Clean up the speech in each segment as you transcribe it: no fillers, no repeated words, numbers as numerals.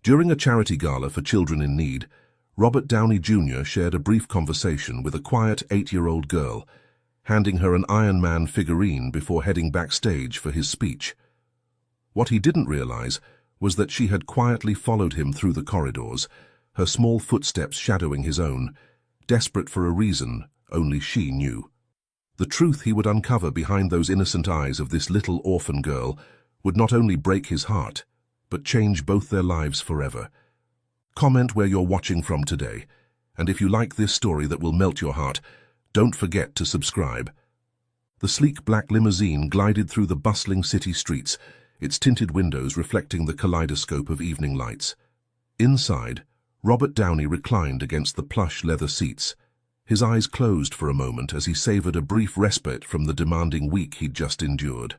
During a charity gala for children in need, Robert Downey Jr. shared a brief conversation with a quiet 8-year-old girl, handing her an Iron Man figurine before heading backstage for his speech. What he didn't realize was that she had quietly followed him through the corridors, her small footsteps shadowing his own, desperate for a reason only she knew. The truth he would uncover behind those innocent eyes of this little orphan girl would not only break his heart, but change both their lives forever. Comment where you're watching from today, and if you like this story that will melt your heart, don't forget to subscribe. The sleek black limousine glided through the bustling city streets, its tinted windows reflecting the kaleidoscope of evening lights. Inside, Robert Downey reclined against the plush leather seats, his eyes closed for a moment as he savored a brief respite from the demanding week he'd just endured.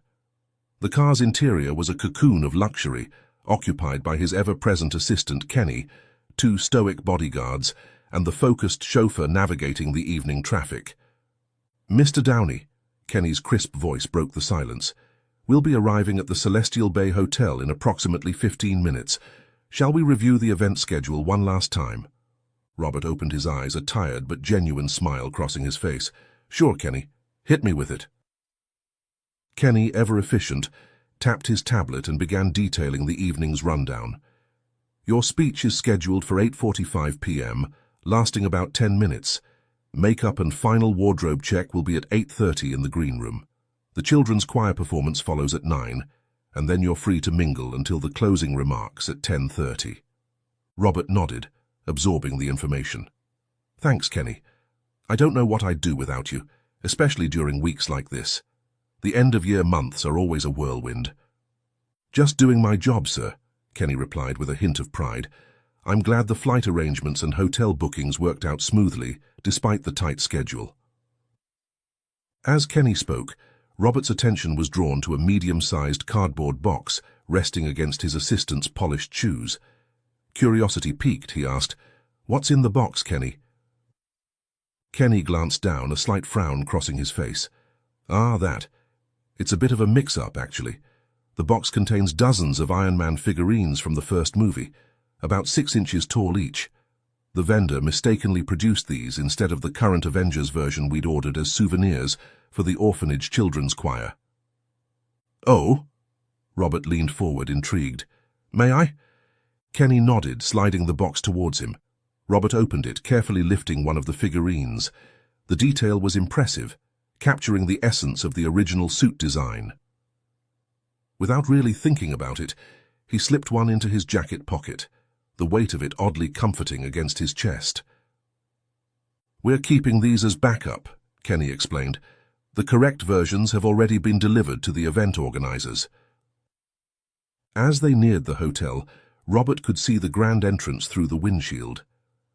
The car's interior was a cocoon of luxury, occupied by his ever-present assistant Kenny, 2 stoic bodyguards, and the focused chauffeur navigating the evening traffic. "Mr. Downey," Kenny's crisp voice broke the silence, "we'll be arriving at the Celestial Bay Hotel in approximately 15 minutes. Shall we review the event schedule one last time?" Robert opened his eyes, a tired but genuine smile crossing his face. "Sure, Kenny. Hit me with it." Kenny, ever efficient, tapped his tablet and began detailing the evening's rundown. "Your speech is scheduled for 8:45 p.m., lasting about 10 minutes. Makeup and final wardrobe check will be at 8:30 in the green room. The children's choir performance follows at 9, and then you're free to mingle until the closing remarks at 10:30. Robert nodded, absorbing the information. "Thanks, Kenny. I don't know what I'd do without you, especially during weeks like this. The end-of-year months are always a whirlwind." "Just doing my job, sir," Kenny replied with a hint of pride. "I'm glad the flight arrangements and hotel bookings worked out smoothly, despite the tight schedule." As Kenny spoke, Robert's attention was drawn to a medium-sized cardboard box resting against his assistant's polished shoes. Curiosity piqued, he asked, "What's in the box, Kenny?" Kenny glanced down, a slight frown crossing his face. "Ah, that. It's a bit of a mix-up, actually. The box contains dozens of Iron Man figurines from the first movie, about 6 inches tall each. The vendor mistakenly produced these instead of the current Avengers version we'd ordered as souvenirs for the orphanage children's choir." "Oh?" Robert leaned forward, intrigued. "May I?" Kenny nodded, sliding the box towards him. Robert opened it, carefully lifting one of the figurines. The detail was impressive, capturing the essence of the original suit design. Without really thinking about it, he slipped one into his jacket pocket, the weight of it oddly comforting against his chest. "We're keeping these as backup," Kenny explained. "The correct versions have already been delivered to the event organizers." As they neared the hotel, Robert could see the grand entrance through the windshield.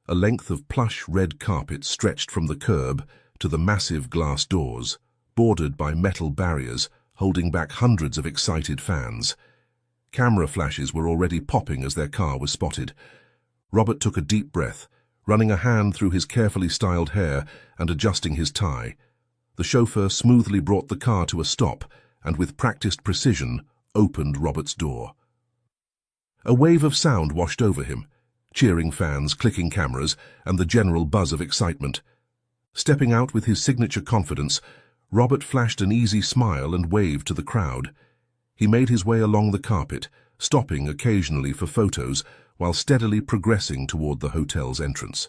A length of plush red carpet stretched from the curb to the massive glass doors, bordered by metal barriers, holding back hundreds of excited fans. Camera flashes were already popping as their car was spotted. Robert took a deep breath, running a hand through his carefully styled hair and adjusting his tie. The chauffeur smoothly brought the car to a stop and, with practiced precision, opened Robert's door. A wave of sound washed over him, cheering fans, clicking cameras, and the general buzz of excitement. Stepping out with his signature confidence, Robert flashed an easy smile and waved to the crowd. He made his way along the carpet, stopping occasionally for photos while steadily progressing toward the hotel's entrance.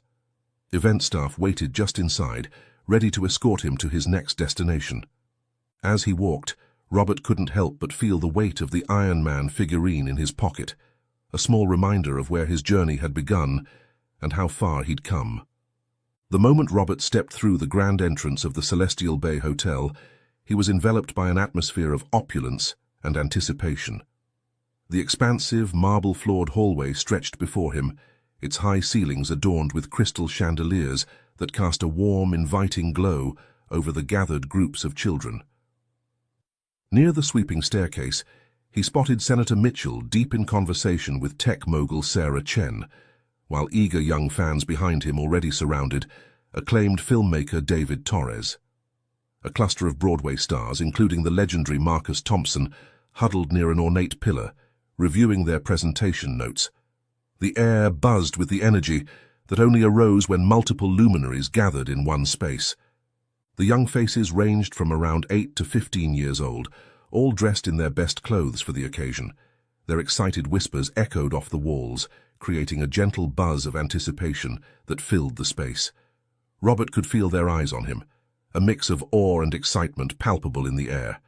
Event staff waited just inside, ready to escort him to his next destination. As he walked, Robert couldn't help but feel the weight of the Iron Man figurine in his pocket, a small reminder of where his journey had begun and how far he'd come. The moment Robert stepped through the grand entrance of the Celestial Bay Hotel, he was enveloped by an atmosphere of opulence and anticipation. The expansive, marble-floored hallway stretched before him, its high ceilings adorned with crystal chandeliers that cast a warm, inviting glow over the gathered groups of children. Near the sweeping staircase, he spotted Senator Mitchell deep in conversation with tech mogul Sarah Chen, while eager young fans behind him already surrounded acclaimed filmmaker David Torres. A cluster of Broadway stars, including the legendary Marcus Thompson, huddled near an ornate pillar, reviewing their presentation notes. The air buzzed with the energy that only arose when multiple luminaries gathered in one space. The young faces ranged from around 8 to 15 years old, all dressed in their best clothes for the occasion. Their excited whispers echoed off the walls, creating a gentle buzz of anticipation that filled the space. Robert could feel their eyes on him, a mix of awe and excitement palpable in the air.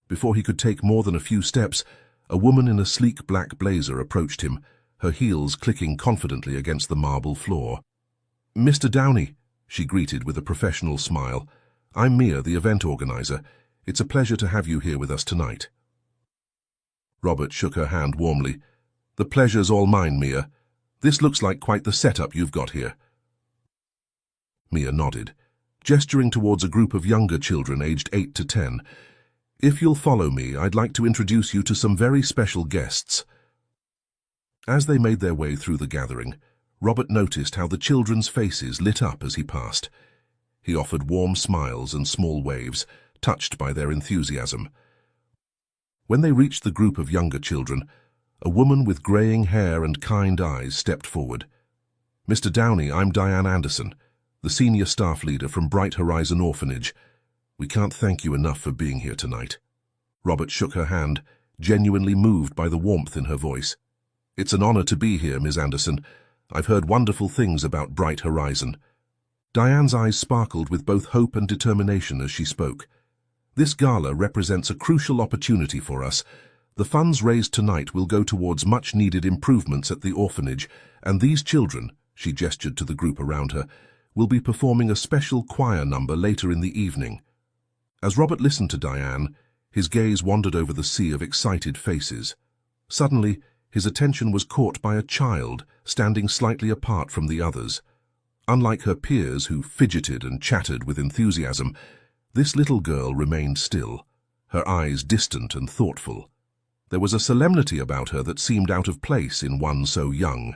Before he could take more than a few steps, a woman in a sleek black blazer approached him, her heels clicking confidently against the marble floor. "Mr. Downey," she greeted with a professional smile. "I'm Mia, the event organizer. It's a pleasure to have you here with us tonight." Robert shook her hand warmly. "The pleasure's all mine, Mia. This looks like quite the setup you've got here." Mia nodded, gesturing towards a group of younger children aged 8 to 10. "If you'll follow me, I'd like to introduce you to some very special guests." As they made their way through the gathering, Robert noticed how the children's faces lit up as he passed. He offered warm smiles and small waves, touched by their enthusiasm. When they reached the group of younger children, a woman with graying hair and kind eyes stepped forward. "Mr. Downey, I'm Diane Anderson, the senior staff leader from Bright Horizon Orphanage. We can't thank you enough for being here tonight." Robert shook her hand, genuinely moved by the warmth in her voice. "It's an honor to be here, Ms. Anderson. I've heard wonderful things about Bright Horizon." Diane's eyes sparkled with both hope and determination as she spoke. "This gala represents a crucial opportunity for us. The funds raised tonight will go towards much-needed improvements at the orphanage, and these children," she gestured to the group around her, "will be performing a special choir number later in the evening." As Robert listened to Diane, his gaze wandered over the sea of excited faces. Suddenly, his attention was caught by a child standing slightly apart from the others. Unlike her peers who fidgeted and chattered with enthusiasm, this little girl remained still, her eyes distant and thoughtful. There was a solemnity about her that seemed out of place in one so young.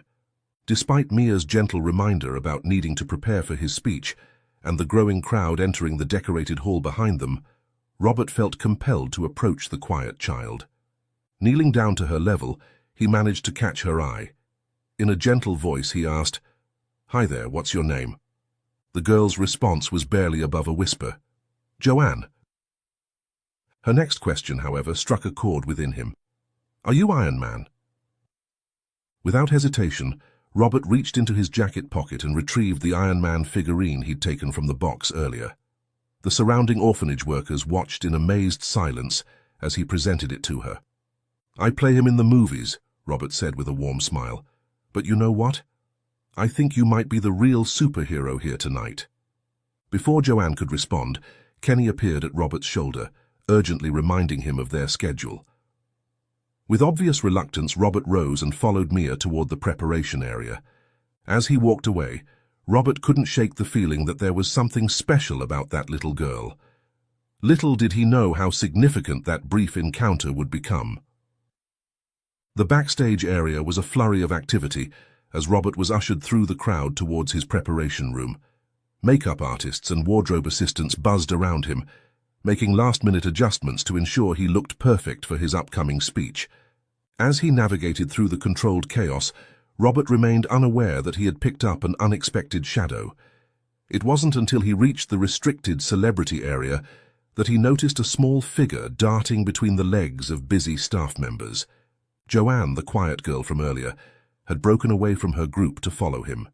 Despite Mia's gentle reminder about needing to prepare for his speech, and the growing crowd entering the decorated hall behind them, Robert felt compelled to approach the quiet child. Kneeling down to her level, he managed to catch her eye. In a gentle voice he asked, "Hi there, what's your name?" The girl's response was barely above a whisper. "Joanne." Her next question, however, struck a chord within him. "Are you Iron Man?" Without hesitation, Robert reached into his jacket pocket and retrieved the Iron Man figurine he'd taken from the box earlier. The surrounding orphanage workers watched in amazed silence as he presented it to her. "I play him in the movies," Robert said with a warm smile. "But you know what? I think you might be the real superhero here tonight." Before Joanne could respond, Kenny appeared at Robert's shoulder, urgently reminding him of their schedule. With obvious reluctance, Robert rose and followed Mia toward the preparation area. As he walked away, Robert couldn't shake the feeling that there was something special about that little girl. Little did he know how significant that brief encounter would become. The backstage area was a flurry of activity as Robert was ushered through the crowd towards his preparation room. Makeup artists and wardrobe assistants buzzed around him, making last-minute adjustments to ensure he looked perfect for his upcoming speech. As he navigated through the controlled chaos, Robert remained unaware that he had picked up an unexpected shadow. It wasn't until he reached the restricted celebrity area that he noticed a small figure darting between the legs of busy staff members. Joanne, the quiet girl from earlier, had broken away from her group to follow him.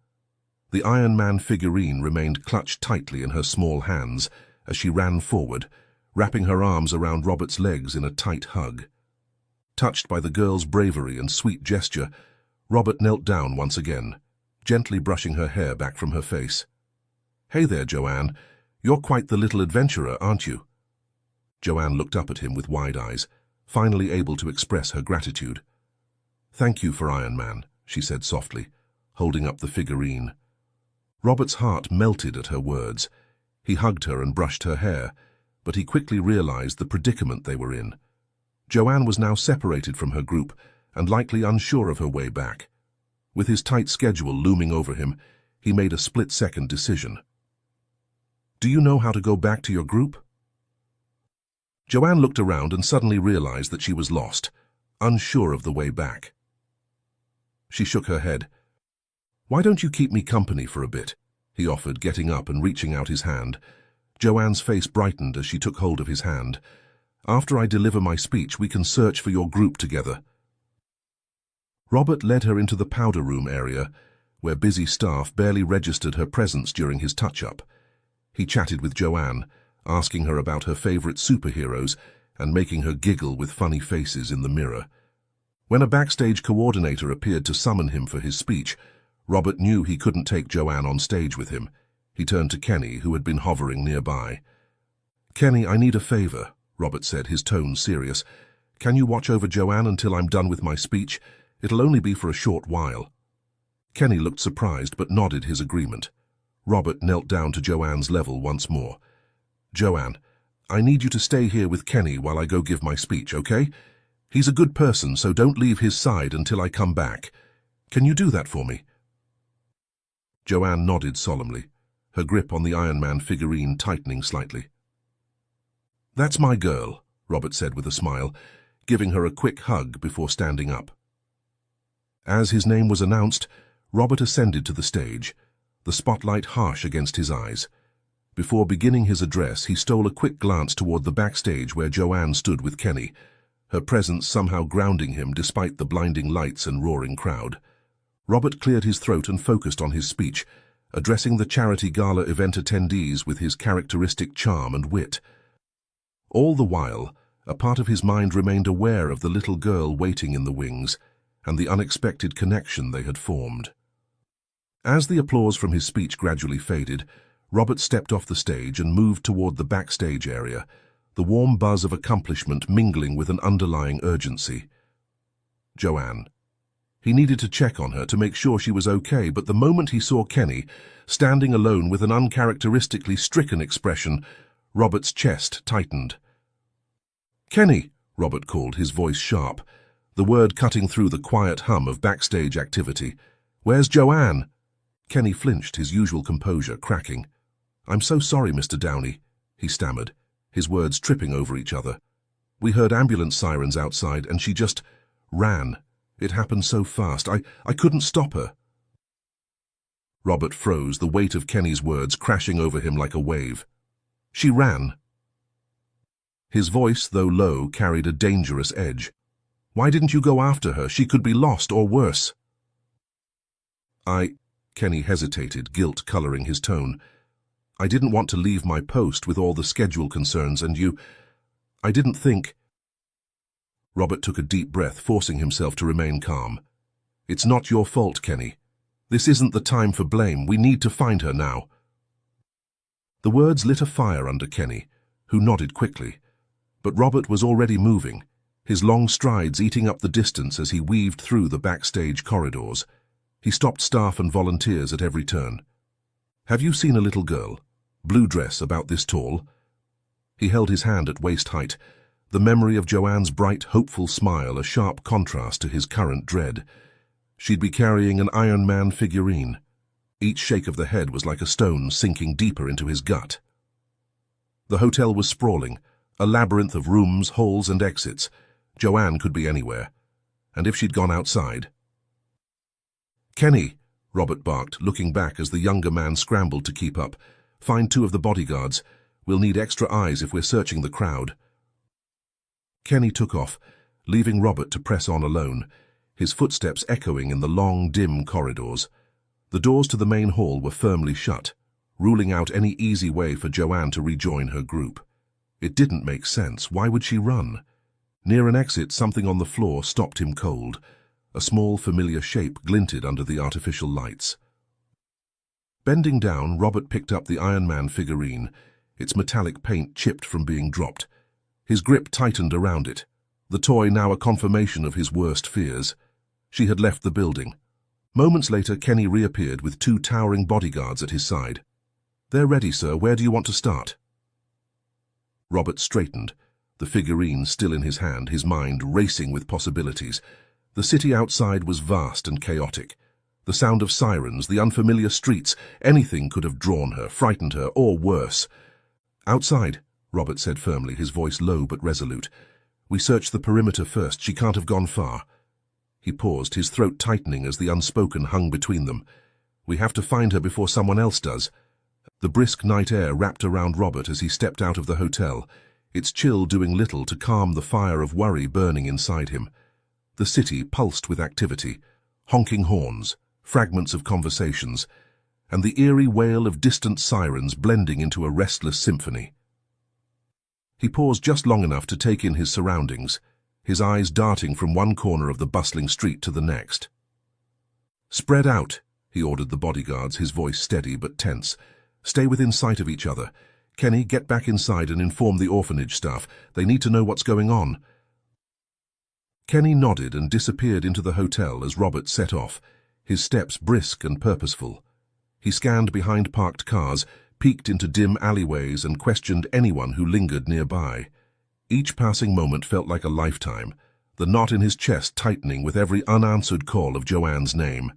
The Iron Man figurine remained clutched tightly in her small hands as she ran forward, wrapping her arms around Robert's legs in a tight hug. Touched by the girl's bravery and sweet gesture, Robert knelt down once again, gently brushing her hair back from her face. "Hey there, Joanne. You're quite the little adventurer, aren't you?" Joanne looked up at him with wide eyes, finally able to express her gratitude. "Thank you for Iron Man," she said softly, holding up the figurine. Robert's heart melted at her words. He hugged her and brushed her hair, but he quickly realized the predicament they were in. Joanne was now separated from her group and likely unsure of her way back. With his tight schedule looming over him, he made a split-second decision. "Do you know how to go back to your group?" Joanne looked around and suddenly realized that she was lost, unsure of the way back. She shook her head. "Why don't you keep me company for a bit?" he offered, getting up and reaching out his hand. Joanne's face brightened as she took hold of his hand. "After I deliver my speech, we can search for your group together." Robert led her into the powder room area, where busy staff barely registered her presence during his touch-up. He chatted with Joanne, asking her about her favorite superheroes and making her giggle with funny faces in the mirror. When a backstage coordinator appeared to summon him for his speech, Robert knew he couldn't take Joanne on stage with him. He turned to Kenny, who had been hovering nearby. "Kenny, I need a favor," Robert said, his tone serious. "Can you watch over Joanne until I'm done with my speech? It'll only be for a short while." Kenny looked surprised but nodded his agreement. Robert knelt down to Joanne's level once more. "Joanne, I need you to stay here with Kenny while I go give my speech, okay? He's a good person, so don't leave his side until I come back. Can you do that for me?" Joanne nodded solemnly, her grip on the Iron Man figurine tightening slightly. "That's my girl," Robert said with a smile, giving her a quick hug before standing up. As his name was announced, Robert ascended to the stage, the spotlight harsh against his eyes. Before beginning his address, he stole a quick glance toward the backstage where Joanne stood with Kenny, her presence somehow grounding him despite the blinding lights and roaring crowd. Robert cleared his throat and focused on his speech, addressing the charity gala event attendees with his characteristic charm and wit. All the while, a part of his mind remained aware of the little girl waiting in the wings and the unexpected connection they had formed. As the applause from his speech gradually faded, Robert stepped off the stage and moved toward the backstage area, the warm buzz of accomplishment mingling with an underlying urgency. Joanne. He needed to check on her to make sure she was okay, but the moment he saw Kenny, standing alone with an uncharacteristically stricken expression, Robert's chest tightened. "Kenny," Robert called, his voice sharp, the word cutting through the quiet hum of backstage activity. "Where's Joanne?" Kenny flinched, his usual composure cracking. "I'm so sorry, Mr. Downey," he stammered, his words tripping over each other. "We heard ambulance sirens outside and she just ran. It happened so fast. I couldn't stop her." Robert froze, the weight of Kenny's words crashing over him like a wave. "She ran." His voice, though low, carried a dangerous edge. "Why didn't you go after her? She could be lost or worse." Kenny hesitated, guilt coloring his tone. "I didn't want to leave my post with all the schedule concerns and I didn't think." Robert took a deep breath, forcing himself to remain calm. "It's not your fault, Kenny. This isn't the time for blame. We need to find her now." The words lit a fire under Kenny, who nodded quickly. But Robert was already moving, his long strides eating up the distance as he weaved through the backstage corridors. He stopped staff and volunteers at every turn. "Have you seen a little girl? Blue dress, about this tall?" He held his hand at waist height, the memory of Joanne's bright, hopeful smile a sharp contrast to his current dread. She'd be carrying an Iron Man figurine. Each shake of the head was like a stone sinking deeper into his gut. The hotel was sprawling, a labyrinth of rooms, halls, and exits. Joanne could be anywhere. And if she'd gone outside? "Kenny," Robert barked, looking back as the younger man scrambled to keep up. "Find 2 of the bodyguards. We'll need extra eyes if we're searching the crowd." Kenny took off, leaving Robert to press on alone, his footsteps echoing in the long, dim corridors. The doors to the main hall were firmly shut, ruling out any easy way for Joanne to rejoin her group. It didn't make sense. Why would she run? Near an exit, something on the floor stopped him cold. A small, familiar shape glinted under the artificial lights. Bending down, Robert picked up the Iron Man figurine, its metallic paint chipped from being dropped. His grip tightened around it, the toy now a confirmation of his worst fears. She had left the building. Moments later, Kenny reappeared with 2 towering bodyguards at his side. "They're ready, sir. Where do you want to start?" Robert straightened, the figurine still in his hand, his mind racing with possibilities. The city outside was vast and chaotic. The sound of sirens, the unfamiliar streets, anything could have drawn her, frightened her, or worse. "Outside," Robert said firmly, his voice low but resolute. "We searched the perimeter first. She can't have gone far." He paused, his throat tightening as the unspoken hung between them. "We have to find her before someone else does." The brisk night air wrapped around Robert as he stepped out of the hotel, its chill doing little to calm the fire of worry burning inside him. The city pulsed with activity, honking horns, fragments of conversations, and the eerie wail of distant sirens blending into a restless symphony. He paused just long enough to take in his surroundings, his eyes darting from one corner of the bustling street to the next. "Spread out," he ordered the bodyguards, his voice steady but tense. "Stay within sight of each other. Kenny, get back inside and inform the orphanage staff. They need to know what's going on." Kenny nodded and disappeared into the hotel as Robert set off, his steps brisk and purposeful. He scanned behind parked cars, peeked into dim alleyways and questioned anyone who lingered nearby. Each passing moment felt like a lifetime, the knot in his chest tightening with every unanswered call of Joanne's name.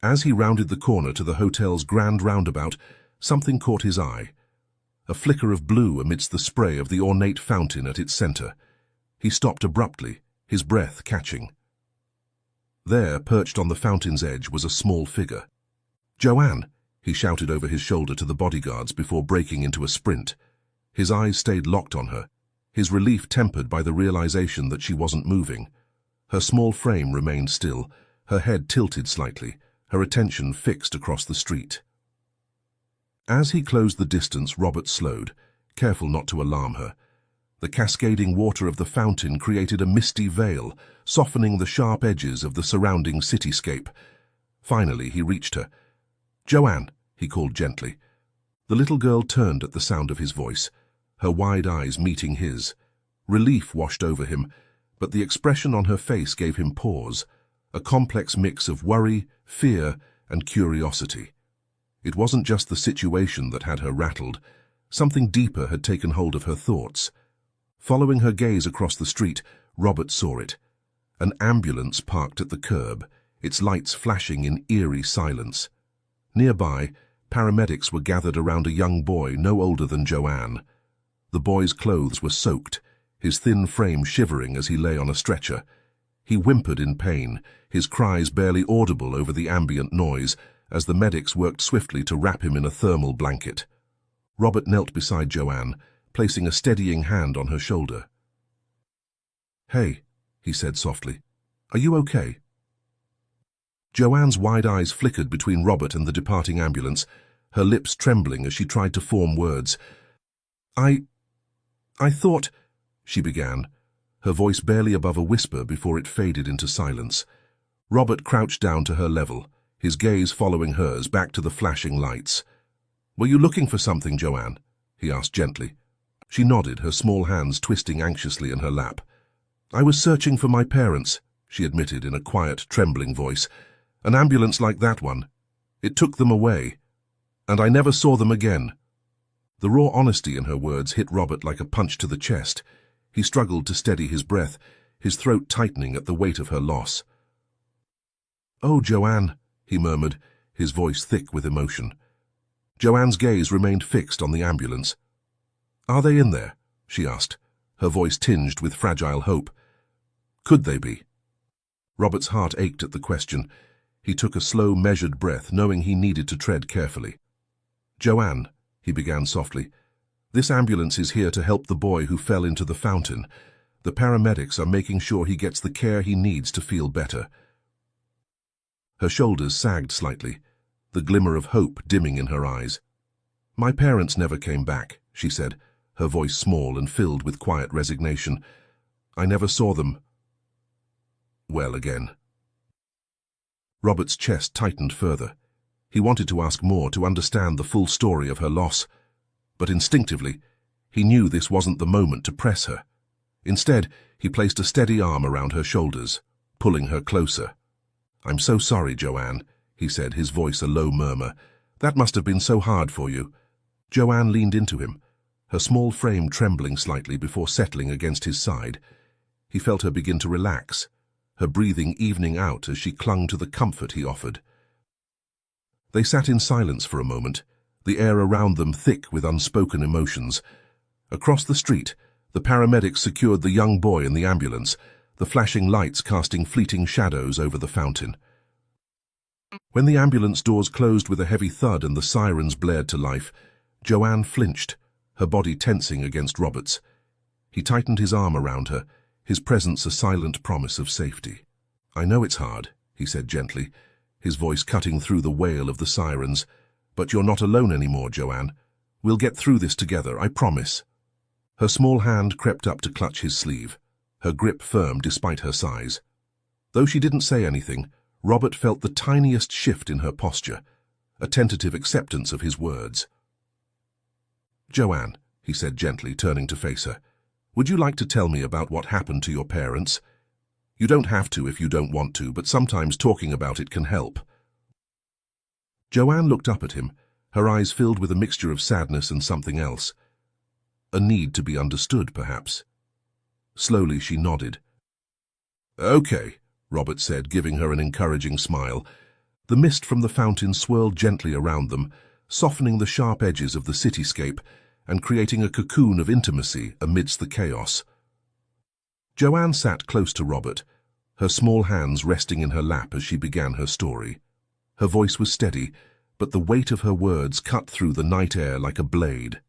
As he rounded the corner to the hotel's grand roundabout, something caught his eye. A flicker of blue amidst the spray of the ornate fountain at its center. He stopped abruptly, his breath catching. There, perched on the fountain's edge, was a small figure. "Joanne!" he shouted over his shoulder to the bodyguards before breaking into a sprint. His eyes stayed locked on her, his relief tempered by the realization that she wasn't moving. Her small frame remained still, her head tilted slightly, her attention fixed across the street. As he closed the distance, Robert slowed, careful not to alarm her. The cascading water of the fountain created a misty veil, softening the sharp edges of the surrounding cityscape. Finally, he reached her. "Joanne," he called gently. The little girl turned at the sound of his voice, her wide eyes meeting his. Relief washed over him, but the expression on her face gave him pause, a complex mix of worry, fear, and curiosity. It wasn't just the situation that had her rattled. Something deeper had taken hold of her thoughts. Following her gaze across the street, Robert saw it. An ambulance parked at the curb, its lights flashing in eerie silence. Nearby, paramedics were gathered around a young boy no older than Joanne. The boy's clothes were soaked, his thin frame shivering as he lay on a stretcher. He whimpered in pain, his cries barely audible over the ambient noise, as the medics worked swiftly to wrap him in a thermal blanket. Robert knelt beside Joanne, placing a steadying hand on her shoulder. "Hey," he said softly, "are you okay?" Joanne's wide eyes flickered between Robert and the departing ambulance, her lips trembling as she tried to form words. I thought," she began, her voice barely above a whisper before it faded into silence. Robert crouched down to her level, his gaze following hers back to the flashing lights. "Were you looking for something, Joanne?" he asked gently. She nodded, her small hands twisting anxiously in her lap. "I was searching for my parents," she admitted in a quiet, trembling voice. "An ambulance like that one. It took them away. And I never saw them again." The raw honesty in her words hit Robert like a punch to the chest. He struggled to steady his breath, his throat tightening at the weight of her loss. "Oh, Joanne," he murmured, his voice thick with emotion. Joanne's gaze remained fixed on the ambulance. "Are they in there?" she asked, her voice tinged with fragile hope. "Could they be?" Robert's heart ached at the question. He took a slow, measured breath, knowing he needed to tread carefully. "Joanne," he began softly, "this ambulance is here to help the boy who fell into the fountain. The paramedics are making sure he gets the care he needs to feel better." Her shoulders sagged slightly, the glimmer of hope dimming in her eyes. "My parents never came back," she said, her voice small and filled with quiet resignation. "I never saw them well again." Robert's chest tightened further. He wanted to ask more, to understand the full story of her loss, but instinctively, he knew this wasn't the moment to press her. Instead, he placed a steady arm around her shoulders, pulling her closer. "I'm so sorry, Joanne," he said, his voice a low murmur. "That must have been so hard for you." Joanne leaned into him, her small frame trembling slightly before settling against his side. He felt her begin to relax, her breathing evening out as she clung to the comfort he offered. They sat in silence for a moment, the air around them thick with unspoken emotions. Across the street, the paramedics secured the young boy in the ambulance, the flashing lights casting fleeting shadows over the fountain. When the ambulance doors closed with a heavy thud and the sirens blared to life, Joanne flinched, her body tensing against Robert's. He tightened his arm around her, his presence a silent promise of safety. "I know it's hard," he said gently, his voice cutting through the wail of the sirens. "But you're not alone anymore, Joanne. We'll get through this together, I promise." Her small hand crept up to clutch his sleeve, her grip firm despite her size. Though she didn't say anything, Robert felt the tiniest shift in her posture, a tentative acceptance of his words. "Joanne," he said gently, turning to face her, "would you like to tell me about what happened to your parents? You don't have to if you don't want to, but sometimes talking about it can help." Joanne looked up at him, her eyes filled with a mixture of sadness and something else. A need to be understood, perhaps. Slowly she nodded. "Okay," Robert said, giving her an encouraging smile. The mist from the fountain swirled gently around them, softening the sharp edges of the cityscape and creating a cocoon of intimacy amidst the chaos. Joanne sat close to Robert, her small hands resting in her lap as she began her story. Her voice was steady, but the weight of her words cut through the night air like a blade.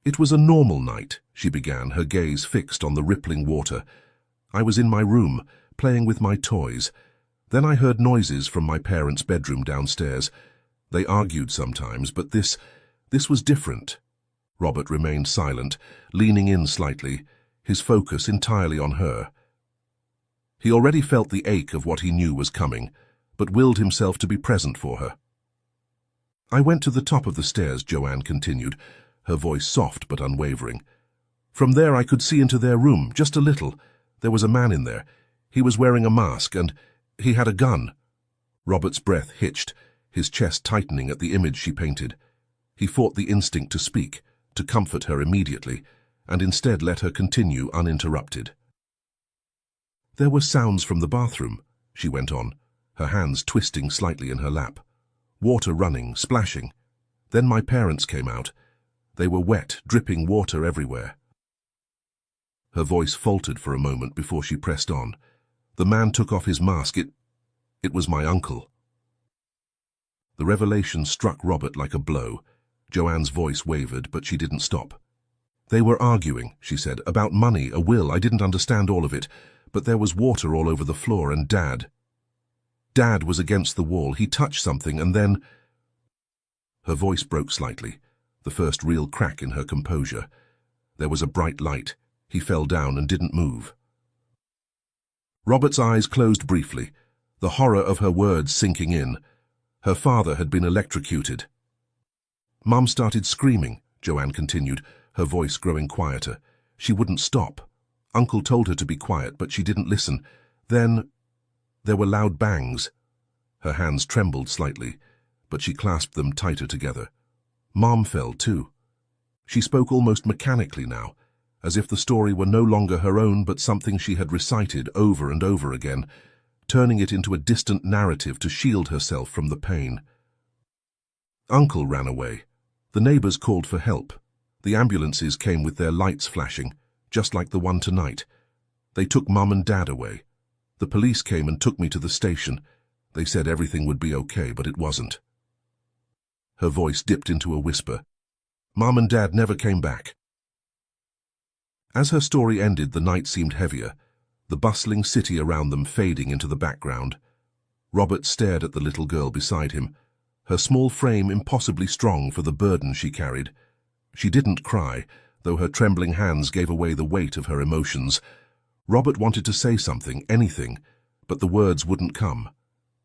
"It was a normal night," she began, her gaze fixed on the rippling water. "I was in my room, playing with my toys. Then I heard noises from my parents' bedroom downstairs. They argued sometimes, but this was different." Robert remained silent, leaning in slightly, his focus entirely on her. He already felt the ache of what he knew was coming, but willed himself to be present for her. "I went to the top of the stairs," Joanne continued, her voice soft but unwavering. "From there I could see into their room, just a little. There was a man in there. He was wearing a mask, and he had a gun." Robert's breath hitched, his chest tightening at the image she painted. He fought the instinct to speak, to comfort her immediately, and instead let her continue uninterrupted. "There were sounds from the bathroom," she went on, her hands twisting slightly in her lap. "Water running, splashing. Then my parents came out. They were wet, dripping water everywhere." Her voice faltered for a moment before she pressed on. "The man took off his mask. It was my uncle." The revelation struck Robert like a blow. Joanne's voice wavered, but she didn't stop. "They were arguing," she said, "about money, a will. I didn't understand all of it, but there was water all over the floor, and Dad was against the wall. He touched something, and then—" Her voice broke slightly, the first real crack in her composure. There was a bright light. He fell down and didn't move. Robert's eyes closed briefly, the horror of her words sinking in. Her father had been electrocuted. "Mum started screaming," Joanne continued, her voice growing quieter. "She wouldn't stop. Uncle told her to be quiet, but she didn't listen. Then there were loud bangs." Her hands trembled slightly, but she clasped them tighter together. "Mom fell too." She spoke almost mechanically now, as if the story were no longer her own but something she had recited over and over again, turning it into a distant narrative to shield herself from the pain. "Uncle ran away. The neighbors called for help. The ambulances came with their lights flashing, just like the one tonight. They took Mum and Dad away. The police came and took me to the station. They said everything would be okay, but it wasn't." Her voice dipped into a whisper. "Mum and Dad never came back." As her story ended, the night seemed heavier, the bustling city around them fading into the background. Robert stared at the little girl beside him, her small frame impossibly strong for the burden she carried. She didn't cry, though her trembling hands gave away the weight of her emotions. Robert wanted to say something, anything, but the words wouldn't come.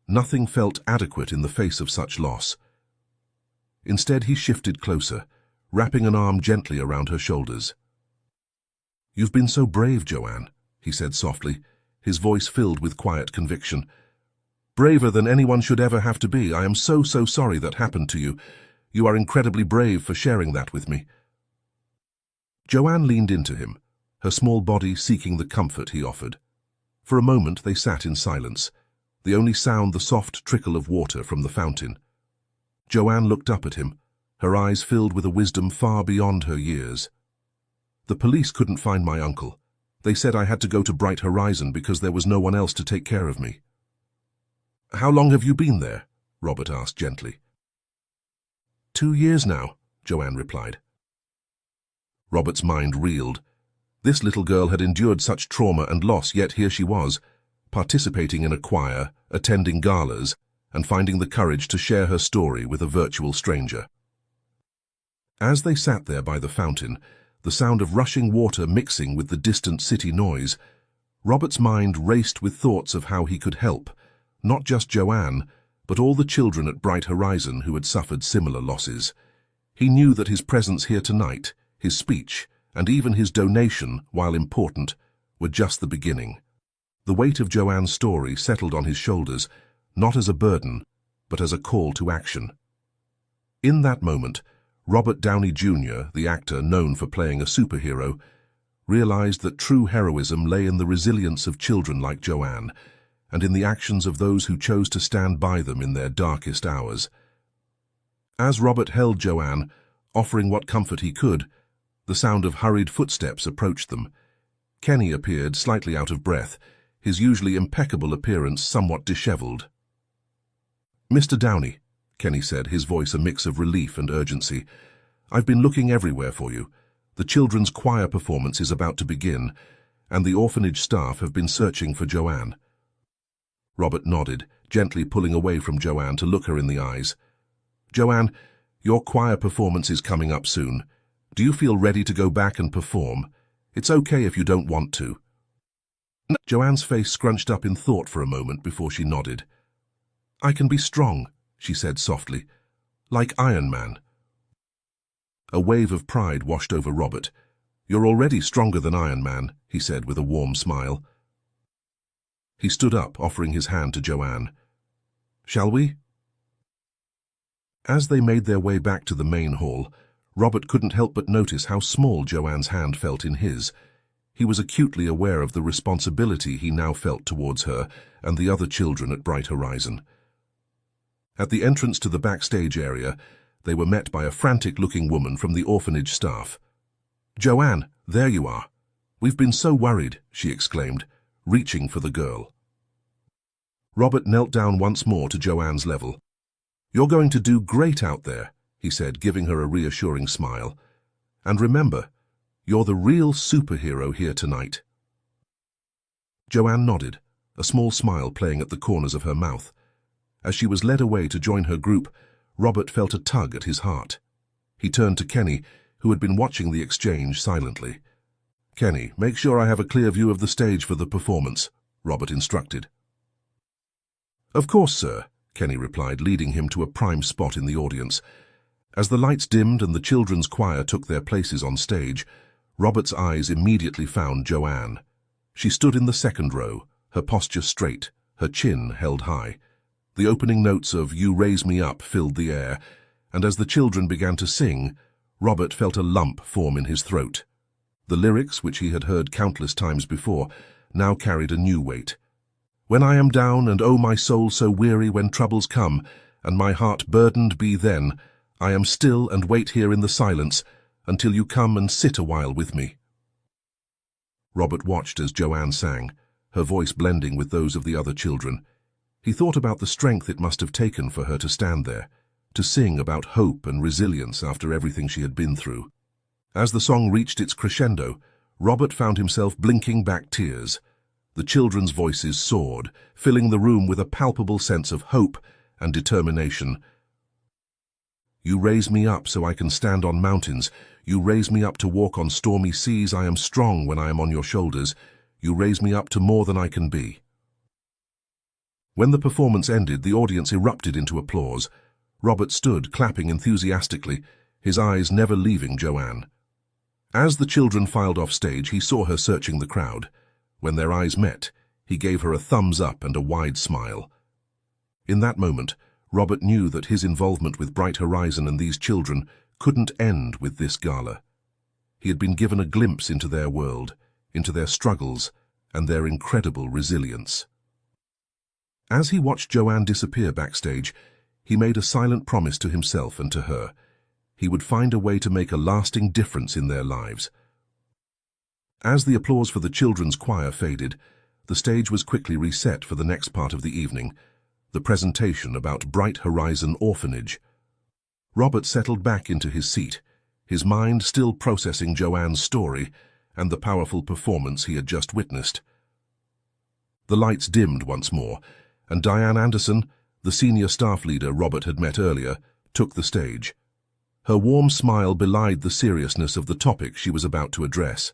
Nothing felt adequate in the face of such loss. Instead, he shifted closer, wrapping an arm gently around her shoulders. "You've been so brave, Joanne," he said softly, his voice filled with quiet conviction. "Braver than anyone should ever have to be. I am so sorry that happened to you. You are incredibly brave for sharing that with me." Joanne leaned into him, her small body seeking the comfort he offered. For a moment they sat in silence, the only sound the soft trickle of water from the fountain. Joanne looked up at him, her eyes filled with a wisdom far beyond her years. "The police couldn't find my uncle. They said I had to go to Bright Horizon because there was no one else to take care of me. How long have you been there? Robert asked gently. 2 years now, Joanne replied. Robert's mind reeled. This little girl had endured such trauma and loss, yet here she was, participating in a choir, attending galas, and finding the courage to share her story with a virtual stranger. As they sat there by the fountain, the sound of rushing water mixing with the distant city noise, Robert's mind raced with thoughts of how he could help, not just Joanne, but all the children at Bright Horizon who had suffered similar losses. He knew that his presence here tonight, his speech, and even his donation, while important, were just the beginning. The weight of Joanne's story settled on his shoulders, not as a burden, but as a call to action. In that moment, Robert Downey Jr., the actor known for playing a superhero, realized that true heroism lay in the resilience of children like Joanne, and in the actions of those who chose to stand by them in their darkest hours. As Robert held Joanne, offering what comfort he could, the sound of hurried footsteps approached them. Kenny appeared, slightly out of breath, his usually impeccable appearance somewhat disheveled. "Mr. Downey," Kenny said, his voice a mix of relief and urgency, "I've been looking everywhere for you. The children's choir performance is about to begin, and the orphanage staff have been searching for Joanne." Robert nodded, gently pulling away from Joanne to look her in the eyes. "Joanne, your choir performance is coming up soon. Do you feel ready to go back and perform? It's okay if you don't want to." Joanne's face scrunched up in thought for a moment before she nodded. "I can be strong," she said softly, "like Iron Man." A wave of pride washed over Robert. "You're already stronger than Iron Man," he said with a warm smile. He stood up, offering his hand to Joanne. "Shall we?" As they made their way back to the main hall, Robert couldn't help but notice how small Joanne's hand felt in his. He was acutely aware of the responsibility he now felt towards her and the other children at Bright Horizon. At the entrance to the backstage area, they were met by a frantic-looking woman from the orphanage staff. "Joanne, there you are. We've been so worried," she exclaimed, reaching for the girl. Robert knelt down once more to Joanne's level. "You're going to do great out there," he said, giving her a reassuring smile. "And remember, you're the real superhero here tonight." Joanne nodded, a small smile playing at the corners of her mouth. As she was led away to join her group, Robert felt a tug at his heart. He turned to Kenny, who had been watching the exchange silently. "Kenny, make sure I have a clear view of the stage for the performance," Robert instructed. "Of course, sir," Kenny replied, leading him to a prime spot in the audience. As the lights dimmed and the children's choir took their places on stage, Robert's eyes immediately found Joanne. She stood in the second row, her posture straight, her chin held high. The opening notes of "You Raise Me Up" filled the air, and as the children began to sing, Robert felt a lump form in his throat. The lyrics, which he had heard countless times before, now carried a new weight. "When I am down, and oh my soul so weary when troubles come, and my heart burdened be then, I am still and wait here in the silence, until you come and sit a while with me." Robert watched as Joanne sang, her voice blending with those of the other children. He thought about the strength it must have taken for her to stand there, to sing about hope and resilience after everything she had been through. As the song reached its crescendo, Robert found himself blinking back tears. The children's voices soared, filling the room with a palpable sense of hope and determination. "You raise me up so I can stand on mountains. You raise me up to walk on stormy seas. I am strong when I am on your shoulders. You raise me up to more than I can be." When the performance ended, the audience erupted into applause. Robert stood, clapping enthusiastically, his eyes never leaving Joanne. As the children filed off stage, he saw her searching the crowd. When their eyes met, he gave her a thumbs up and a wide smile. In that moment, Robert knew that his involvement with Bright Horizon and these children couldn't end with this gala. He had been given a glimpse into their world, into their struggles, and their incredible resilience. As he watched Joanne disappear backstage, he made a silent promise to himself and to her. He would find a way to make a lasting difference in their lives. As the applause for the children's choir faded, the stage was quickly reset for the next part of the evening, the presentation about Bright Horizon Orphanage. Robert settled back into his seat, his mind still processing Joanne's story and the powerful performance he had just witnessed. The lights dimmed once more, and Diane Anderson, the senior staff leader Robert had met earlier, took the stage. Her warm smile belied the seriousness of the topic she was about to address.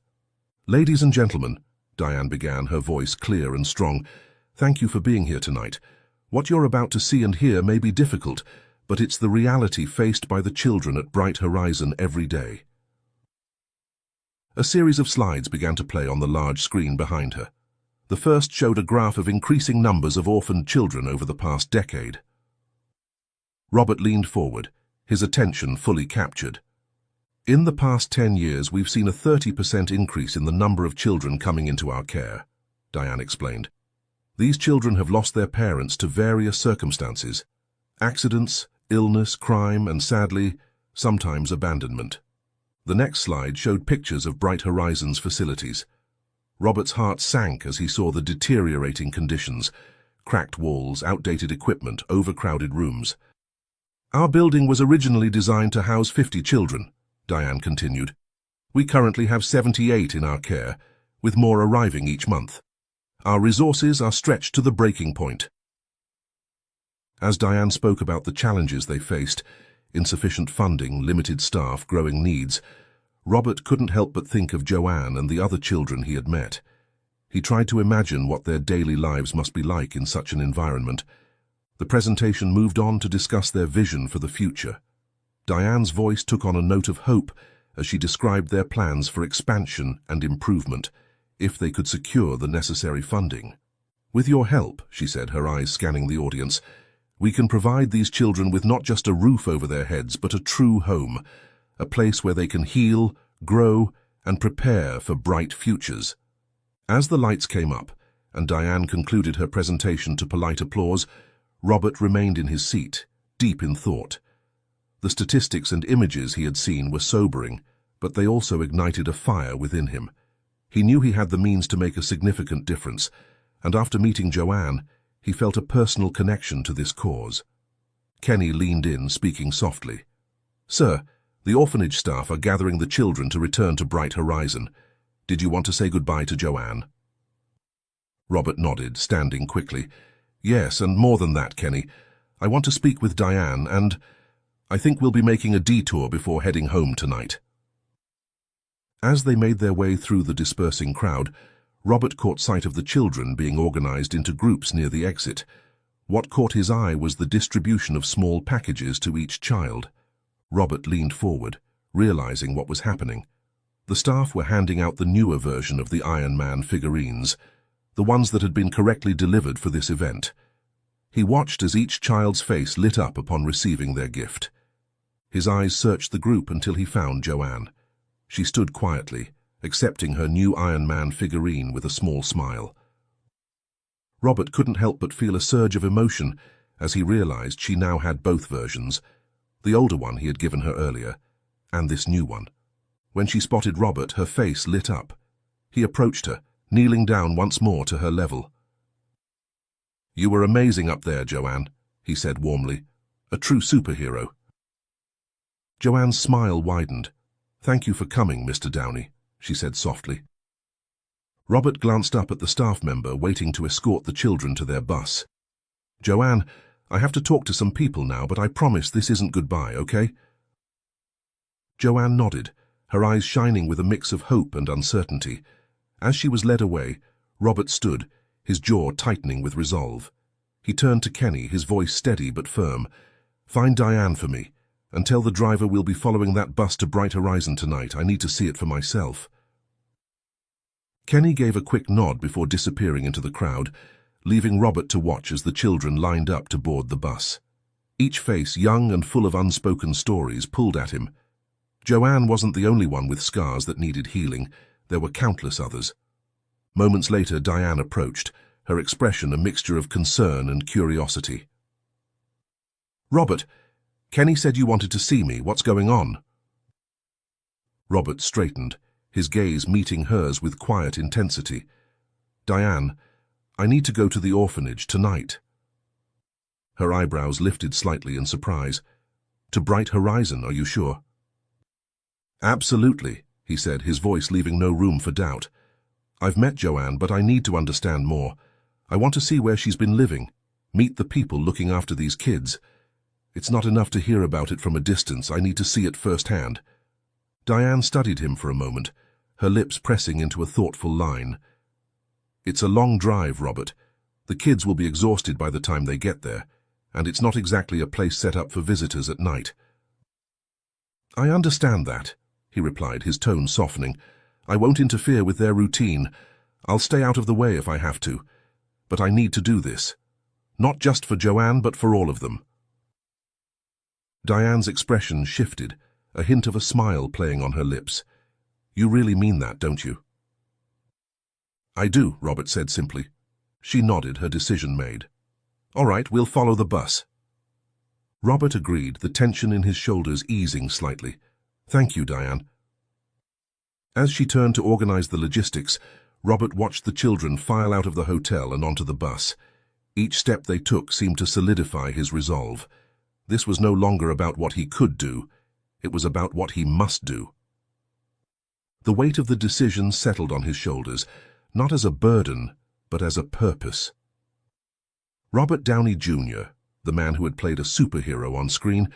"Ladies and gentlemen," Diane began, her voice clear and strong, "thank you for being here tonight. What you're about to see and hear may be difficult, but it's the reality faced by the children at Bright Horizon every day." A series of slides began to play on the large screen behind her. The first showed a graph of increasing numbers of orphaned children over the past decade. Robert leaned forward, his attention fully captured. "In the past 10 years, we've seen a 30% increase in the number of children coming into our care," Diane explained. "These children have lost their parents to various circumstances: accidents, illness, crime, and sadly, sometimes abandonment." The next slide showed pictures of Bright Horizon's facilities. Robert's heart sank as he saw the deteriorating conditions: cracked walls, outdated equipment, overcrowded rooms. "Our building was originally designed to house 50 children, Diane continued. "We currently have 78 in our care, with more arriving each month. Our resources are stretched to the breaking point." As Diane spoke about the challenges they faced, insufficient funding, limited staff, growing needs, Robert couldn't help but think of Joanne and the other children he had met. He tried to imagine what their daily lives must be like in such an environment. The presentation moved on to discuss their vision for the future. Diane's voice took on a note of hope as she described their plans for expansion and improvement, if they could secure the necessary funding. "With your help," she said, her eyes scanning the audience, "we can provide these children with not just a roof over their heads, but a true home, a place where they can heal, grow, and prepare for bright futures." As the lights came up, and Diane concluded her presentation to polite applause, Robert remained in his seat, deep in thought. The statistics and images he had seen were sobering, but they also ignited a fire within him. He knew he had the means to make a significant difference, and after meeting Joanne, he felt a personal connection to this cause. Kenny leaned in, speaking softly. "Sir, the orphanage staff are gathering the children to return to Bright Horizon. Did you want to say goodbye to Joanne?" Robert nodded, standing quickly. "Yes, and more than that, Kenny. I want to speak with Diane, and I think we'll be making a detour before heading home tonight." As they made their way through the dispersing crowd, Robert caught sight of the children being organized into groups near the exit. What caught his eye was the distribution of small packages to each child. Robert leaned forward, realizing what was happening. The staff were handing out the newer version of the Iron Man figurines, the ones that had been correctly delivered for this event. He watched as each child's face lit up upon receiving their gift. His eyes searched the group until he found Joanne. She stood quietly, accepting her new Iron Man figurine with a small smile. Robert couldn't help but feel a surge of emotion as he realized she now had both versions, the older one he had given her earlier, and this new one. When she spotted Robert, her face lit up. He approached her, kneeling down once more to her level. "You were amazing up there, Joanne," he said warmly. "A true superhero." Joanne's smile widened. "Thank you for coming, Mr. Downey," she said softly. Robert glanced up at the staff member waiting to escort the children to their bus. "Joanne, I have to talk to some people now, but I promise this isn't goodbye, okay?" Joanne nodded, her eyes shining with a mix of hope and uncertainty. As she was led away, Robert stood, his jaw tightening with resolve. He turned to Kenny, his voice steady but firm. "Find Diane for me, and tell the driver we'll be following that bus to Bright Horizon tonight. I need to see it for myself." Kenny gave a quick nod before disappearing into the crowd, leaving Robert to watch as the children lined up to board the bus. Each face, young and full of unspoken stories, pulled at him. Joanne wasn't the only one with scars that needed healing. There were countless others. Moments later, Diane approached, her expression a mixture of concern and curiosity. "Robert, Kenny said you wanted to see me. What's going on?" Robert straightened, his gaze meeting hers with quiet intensity. "Diane, I need to go to the orphanage tonight." Her eyebrows lifted slightly in surprise. "To Bright Horizon, are you sure?" "Absolutely," he said, his voice leaving no room for doubt. "I've met Joanne, but I need to understand more. I want to see where she's been living, meet the people looking after these kids. It's not enough to hear about it from a distance, I need to see it firsthand." Diane studied him for a moment, her lips pressing into a thoughtful line. "It's a long drive, Robert. The kids will be exhausted by the time they get there, and it's not exactly a place set up for visitors at night." "I understand that," he replied, his tone softening. "I won't interfere with their routine. I'll stay out of the way if I have to. But I need to do this. Not just for Joanne, but for all of them." Diane's expression shifted, a hint of a smile playing on her lips. "You really mean that, don't you?" "I do," Robert said simply. She nodded, her decision made. "All right, we'll follow the bus." Robert agreed, the tension in his shoulders easing slightly. "Thank you, Diane." As she turned to organize the logistics, Robert watched the children file out of the hotel and onto the bus. Each step they took seemed to solidify his resolve. This was no longer about what he could do. It was about what he must do. The weight of the decision settled on his shoulders, not as a burden, but as a purpose. Robert Downey Jr., the man who had played a superhero on screen,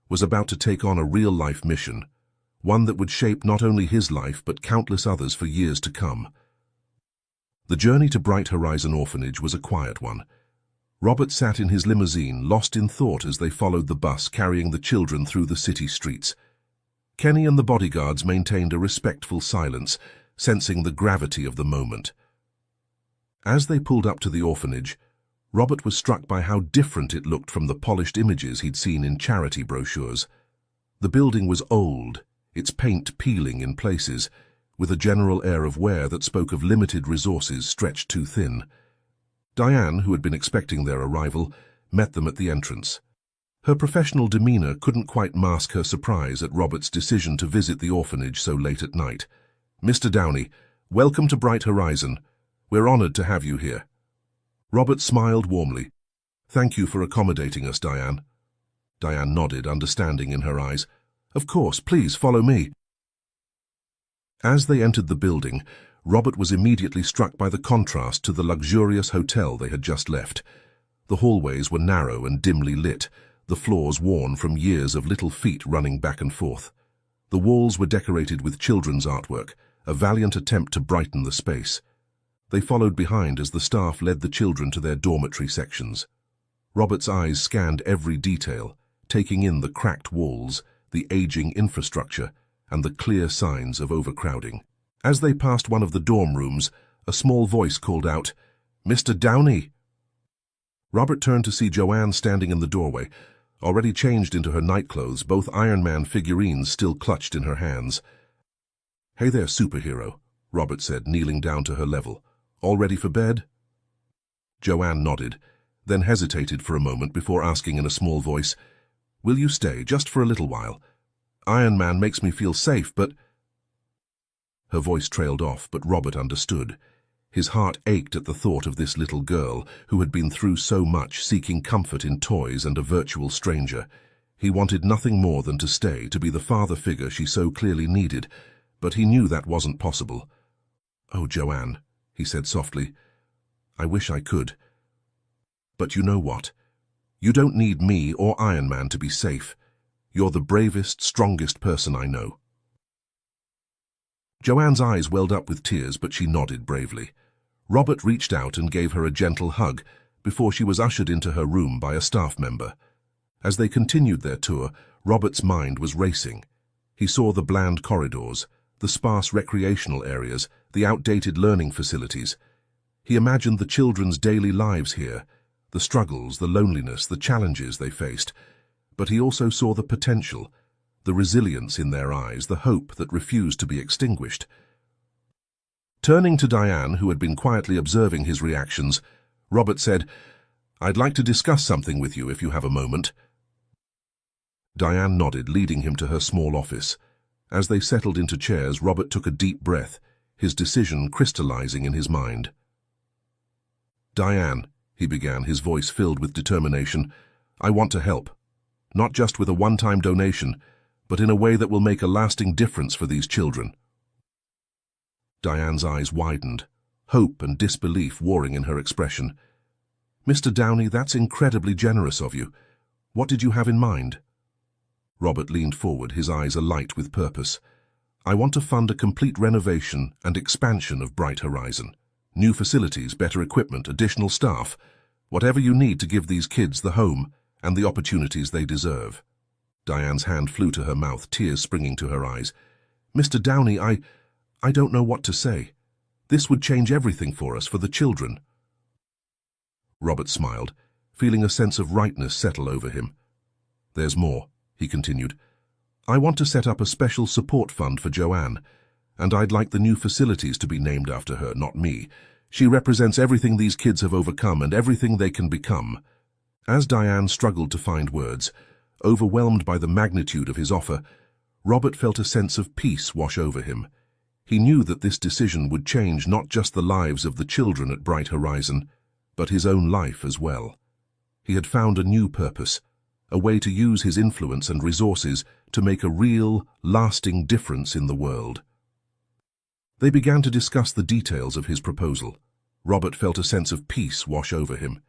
was about to take on a real-life mission, one that would shape not only his life but countless others for years to come. The journey to Bright Horizon Orphanage was a quiet one. Robert sat in his limousine, lost in thought as they followed the bus carrying the children through the city streets. Kenny and the bodyguards maintained a respectful silence, sensing the gravity of the moment. As they pulled up to the orphanage, Robert was struck by how different it looked from the polished images he'd seen in charity brochures. The building was old, its paint peeling in places, with a general air of wear that spoke of limited resources stretched too thin. Diane, who had been expecting their arrival, met them at the entrance. Her professional demeanor couldn't quite mask her surprise at Robert's decision to visit the orphanage so late at night. "Mr. Downey, welcome to Bright Horizon. We're honored to have you here." Robert smiled warmly. "Thank you for accommodating us, Diane." Diane nodded, understanding in her eyes. "Of course, please follow me." As they entered the building, Robert was immediately struck by the contrast to the luxurious hotel they had just left. The hallways were narrow and dimly lit, the floors worn from years of little feet running back and forth. The walls were decorated with children's artwork, a valiant attempt to brighten the space. They followed behind as the staff led the children to their dormitory sections. Robert's eyes scanned every detail, taking in the cracked walls, the aging infrastructure, and the clear signs of overcrowding. As they passed one of the dorm rooms, a small voice called out, "Mr. Downey!" Robert turned to see Joanne standing in the doorway, already changed into her nightclothes, both Iron Man figurines still clutched in her hands. "Hey there, superhero," Robert said, kneeling down to her level. "All ready for bed?" Joanne nodded, then hesitated for a moment before asking in a small voice, "Will you stay, just for a little while? Iron Man makes me feel safe, but—" Her voice trailed off, but Robert understood. His heart ached at the thought of this little girl who had been through so much, seeking comfort in toys and a virtual stranger. He wanted nothing more than to stay, to be the father figure she so clearly needed, but he knew that wasn't possible. "Oh, Joanne," he said softly, "I wish I could. But you know what? You don't need me or Iron Man to be safe. You're the bravest, strongest person I know." Joanne's eyes welled up with tears, but she nodded bravely. Robert reached out and gave her a gentle hug before she was ushered into her room by a staff member. As they continued their tour, Robert's mind was racing. He saw the bland corridors, the sparse recreational areas, the outdated learning facilities. He imagined the children's daily lives here, the struggles, the loneliness, the challenges they faced. But he also saw the potential, the resilience in their eyes, the hope that refused to be extinguished. Turning to Diane, who had been quietly observing his reactions, Robert said, "I'd like to discuss something with you if you have a moment." Diane nodded, leading him to her small office. As they settled into chairs, Robert took a deep breath, his decision crystallizing in his mind. "Diane," he began, his voice filled with determination, "I want to help. Not just with a one-time donation, but in a way that will make a lasting difference for these children." Diane's eyes widened, hope and disbelief warring in her expression. "Mr. Downey, that's incredibly generous of you. What did you have in mind?" Robert leaned forward, his eyes alight with purpose. "I want to fund a complete renovation and expansion of Bright Horizon. New facilities, better equipment, additional staff, whatever you need to give these kids the home and the opportunities they deserve." Diane's hand flew to her mouth, tears springing to her eyes. "Mr. Downey, I don't know what to say. This would change everything for us, for the children." Robert smiled, feeling a sense of rightness settle over him. "There's more," he continued. "I want to set up a special support fund for Joanne, and I'd like the new facilities to be named after her, not me. She represents everything these kids have overcome and everything they can become." As Diane struggled to find words, overwhelmed by the magnitude of his offer, Robert felt a sense of peace wash over him. He knew that this decision would change not just the lives of the children at Bright Horizon, but his own life as well. He had found a new purpose, a way to use his influence and resources to make a real, lasting difference in the world. They began to discuss the details of his proposal. Robert felt a sense of peace wash over him.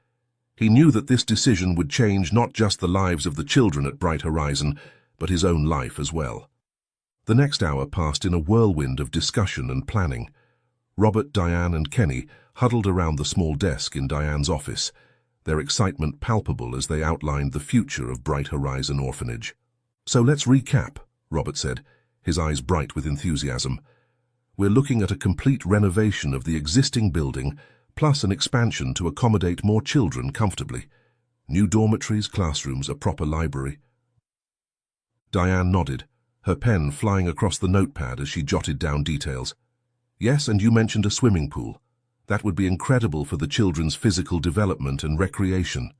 He knew that this decision would change not just the lives of the children at Bright Horizon, but his own life as well. The next hour passed in a whirlwind of discussion and planning. Robert, Diane, and Kenny huddled around the small desk in Diane's office, their excitement palpable as they outlined the future of Bright Horizon Orphanage. "So let's recap," Robert said, his eyes bright with enthusiasm. "We're looking at a complete renovation of the existing building, plus an expansion to accommodate more children comfortably. New dormitories, classrooms, a proper library." Diane nodded, her pen flying across the notepad as she jotted down details. "Yes, and you mentioned a swimming pool. That would be incredible for the children's physical development and recreation."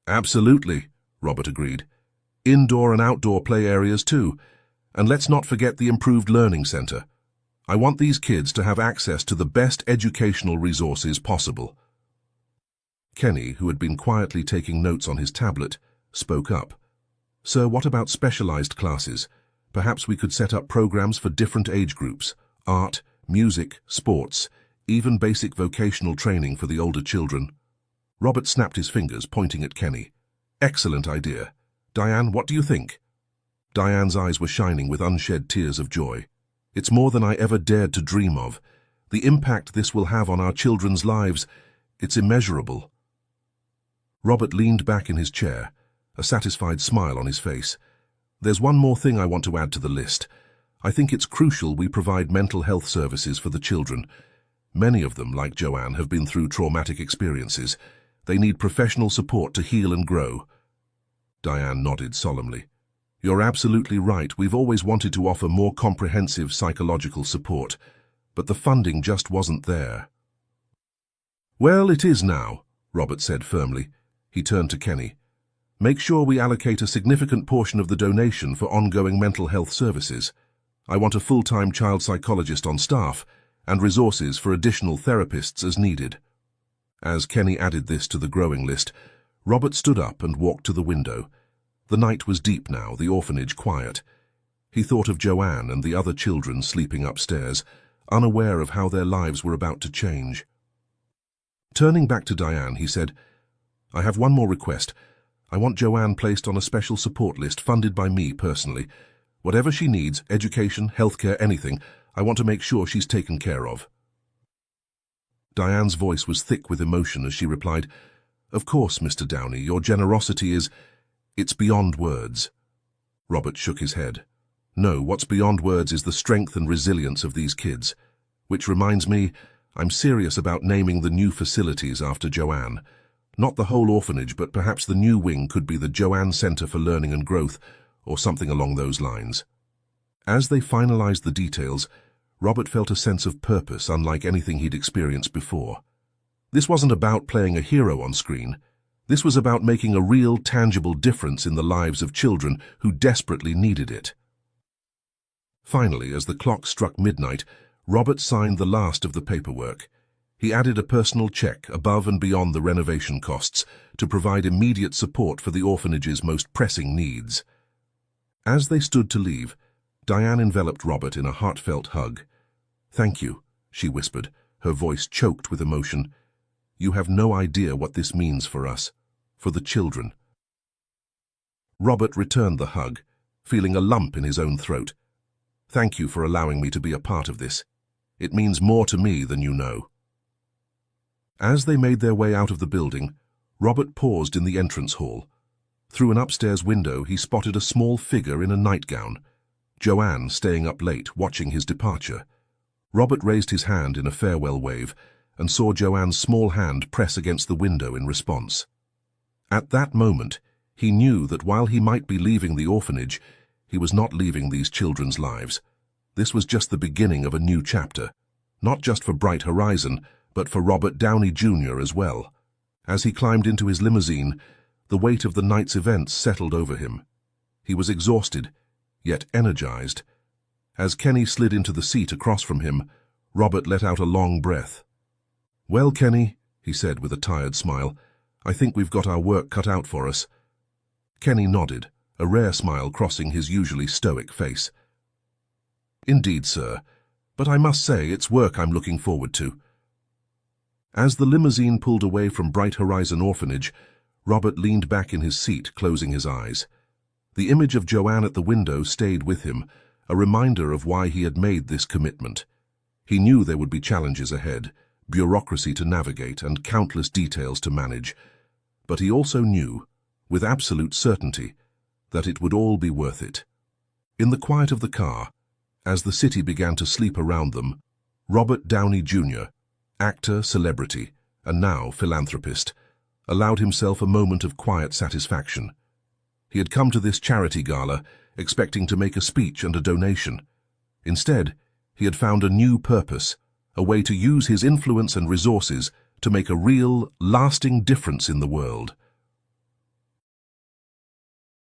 "Absolutely," Robert agreed. "Indoor and outdoor play areas too. And let's not forget the improved learning center. I want these kids to have access to the best educational resources possible." Kenny, who had been quietly taking notes on his tablet, spoke up. "Sir, what about specialized classes? Perhaps we could set up programs for different age groups, art, music, sports, even basic vocational training for the older children." Robert snapped his fingers, pointing at Kenny. "Excellent idea. Diane, what do you think?" Diane's eyes were shining with unshed tears of joy. "It's more than I ever dared to dream of. The impact this will have on our children's lives, it's immeasurable." Robert leaned back in his chair, a satisfied smile on his face. "There's one more thing I want to add to the list. I think it's crucial we provide mental health services for the children. Many of them, like Joanne, have been through traumatic experiences. They need professional support to heal and grow." Diane nodded solemnly. "You're absolutely right. We've always wanted to offer more comprehensive psychological support, but the funding just wasn't there." "Well, it is now," Robert said firmly. He turned to Kenny. "Make sure we allocate a significant portion of the donation for ongoing mental health services. I want a full-time child psychologist on staff and resources for additional therapists as needed." As Kenny added this to the growing list, Robert stood up and walked to the window. The night was deep now, the orphanage quiet. He thought of Joanne and the other children sleeping upstairs, unaware of how their lives were about to change. Turning back to Diane, he said, "I have one more request. I want Joanne placed on a special support list funded by me personally. Whatever she needs, education, healthcare, anything, I want to make sure she's taken care of." Diane's voice was thick with emotion as she replied, "Of course, Mr. Downey, your generosity it's beyond words." Robert shook his head. "No, what's beyond words is the strength and resilience of these kids. Which reminds me, I'm serious about naming the new facilities after Joanne. Not the whole orphanage, but perhaps the new wing could be the Joanne Center for Learning and Growth, or something along those lines." As they finalized the details, Robert felt a sense of purpose unlike anything he'd experienced before. This wasn't about playing a hero on screen. This was about making a real, tangible difference in the lives of children who desperately needed it. Finally, as the clock struck midnight, Robert signed the last of the paperwork. He added a personal check above and beyond the renovation costs to provide immediate support for the orphanage's most pressing needs. As they stood to leave, Diane enveloped Robert in a heartfelt hug. "Thank you," she whispered, her voice choked with emotion. "You have no idea what this means for us, for the children." Robert returned the hug, feeling a lump in his own throat. "Thank you for allowing me to be a part of this. It means more to me than you know." As they made their way out of the building, Robert paused in the entrance hall. Through an upstairs window, he spotted a small figure in a nightgown, Joanne staying up late, watching his departure. Robert raised his hand in a farewell wave and saw Joanne's small hand press against the window in response. At that moment, he knew that while he might be leaving the orphanage, he was not leaving these children's lives. This was just the beginning of a new chapter, not just for Bright Horizon, but for Robert Downey Jr. as well. As he climbed into his limousine, the weight of the night's events settled over him. He was exhausted, yet energized. As Kenny slid into the seat across from him, Robert let out a long breath. "Well, Kenny," he said with a tired smile, "I think we've got our work cut out for us." Kenny nodded, a rare smile crossing his usually stoic face. "Indeed, sir, but I must say it's work I'm looking forward to." As the limousine pulled away from Bright Horizon Orphanage, Robert leaned back in his seat, closing his eyes. The image of Joanne at the window stayed with him, a reminder of why he had made this commitment. He knew there would be challenges ahead, bureaucracy to navigate and countless details to manage, but he also knew, with absolute certainty, that it would all be worth it. In the quiet of the car, as the city began to sleep around them, Robert Downey Jr., actor, celebrity, and now philanthropist, allowed himself a moment of quiet satisfaction. He had come to this charity gala expecting to make a speech and a donation. Instead, he had found a new purpose, a way to use his influence and resources to make a real, lasting difference in the world.